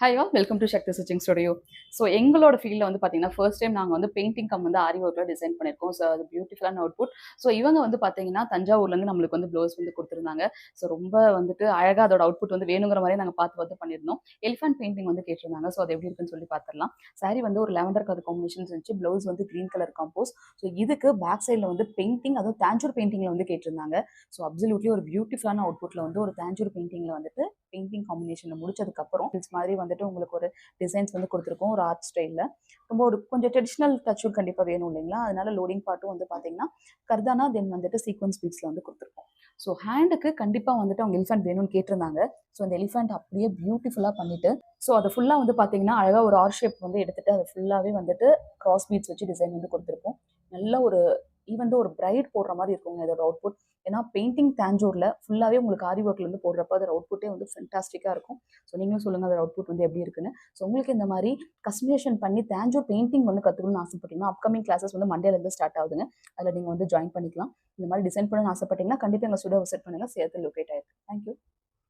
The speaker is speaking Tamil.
Hi all welcome to Shakti stitching studio. So எங்களோட ஃபீல்டில் வந்து பார்த்தீங்கன்னா ஃபர்ஸ்ட் டைம் நாங்கள் வந்து பெயிண்டிங் கம் வந்து ஆரி ஒர்க்கில் டிசைன் பண்ணியிருக்கோம். ஸோ அது பியூட்டிஃபுல்லான அவுட்புட். ஸோ இவங்க வந்து பார்த்தீங்கன்னா தஞ்சாவூர்லேருந்து நம்மளுக்கு வந்து ப்ளவுஸ் வந்து கொடுத்துருந்தாங்க. ஸோ ரொம்ப வந்துட்டு அழகாக அதோட அவுட்புட் வந்து வேணுங்கிற மாதிரி நாங்கள் பார்த்து பார்த்து பண்ணியிருந்தோம். எலிஃபென்ட் பெயிண்டிங் வந்து கேட்டிருந்தாங்க. ஸோ அது எப்படி இருக்குன்னு சொல்லி பார்த்துடலாம். சாரி வந்து ஒரு லெவண்டர் கலர் காம்பினேஷன் இருந்துச்சு. ப்ளவுஸ் வந்து க்ரீன் கலர் காம்போஸ். ஸோ இதுக்கு பேக் சைடில் வந்து பெயிண்டிங், அதுவும் தேஞ்சூர் பெயிண்டிங்கில் வந்து கேட்டிருந்தாங்க. ஸோ அப்சல்யூட்லி ஒரு பியூட்டிஃபுல்லான அவுட்புட்டில் வந்து ஒரு தேஞ்சூர் பெயிண்டிங்கில் வந்துட்டு பெயிண்டிங் காம்பினேஷனில் முடிச்சதுக்கப்புறம் இது மாதிரி வந்துட்டு உங்களுக்கு ஒரு டிசைன்ஸ் வந்து கொடுத்துருக்கோம் ஒரு ஆர்ட் ஸ்டைலில். ரொம்ப ஒரு கொஞ்சம் ட்ரெடிஷ்னல் டச்சும் கண்டிப்பாக வேணும் இல்லைங்களா? அதனால லோடிங் பார்ட்டும் வந்து பார்த்தீங்கன்னா கர்தானா தென் வந்துட்டு சீக்வன்ஸ் பீட்ஸில் வந்து கொடுத்துருக்கோம். ஸோ ஹேண்டுக்கு கண்டிப்பாக வந்துட்டு அவங்க எலிஃபென்ட் வேணும்னு கேட்டிருந்தாங்க. ஸோ அந்த எலிஃபென்ட் அப்படியே பியூட்டிஃபுல்லாக பண்ணிட்டு ஸோ அதை ஃபுல்லாக வந்து பார்த்தீங்கன்னா அழகாக ஒரு ஆர் ஷேப் வந்து எடுத்துட்டு அதை ஃபுல்லாகவே வந்துட்டு கிராஸ் பீட்ஸ் வச்சு டிசைன் வந்து கொடுத்துருக்கோம். நல்ல ஒரு ஈவன் ஒரு பிரைட் போடுற மாதிரி இருக்குங்க இதோட அவுட்புட். ஏன்னா பெயிண்டிங் தேஞ்சூரில் ஃபுல்லாகவே உங்களுக்கு ஆரி ஒர்க்லேருந்து போடுறப்ப அதோட அவுட்புட்டே வந்து ஃபென்டாஸ்டிக்காக இருக்கும். ஸோ நீங்களும் சொல்லுங்கள் அதோட அவுட்புட் வந்து எப்படி இருக்குன்னு. ஸோ உங்களுக்கு இந்த மாதிரி கஸ்டமைசேஷன் பண்ணி தேஞ்சூர் பெயிண்டிங் வந்து கற்றுக்கணும்னு ஆசைப்பட்டீங்கன்னா அப்கமிங் கிளாஸஸ் வந்து மண்டேலேருந்து ஸ்டார்ட் ஆகுதுங்க. அதில் நீங்கள் வந்து ஜாயின் பண்ணிக்கலாம். இந்த மாதிரி டிசைன் பண்ணணும்னு ஆசைப்பட்டீங்கன்னா கண்டிப்பாக எங்கள் ஸ்டுடியோ விசிட் பண்ணுங்கள். சேர்த்து லொக்கேட் ஆயிருக்கு. தேங்க்யூ.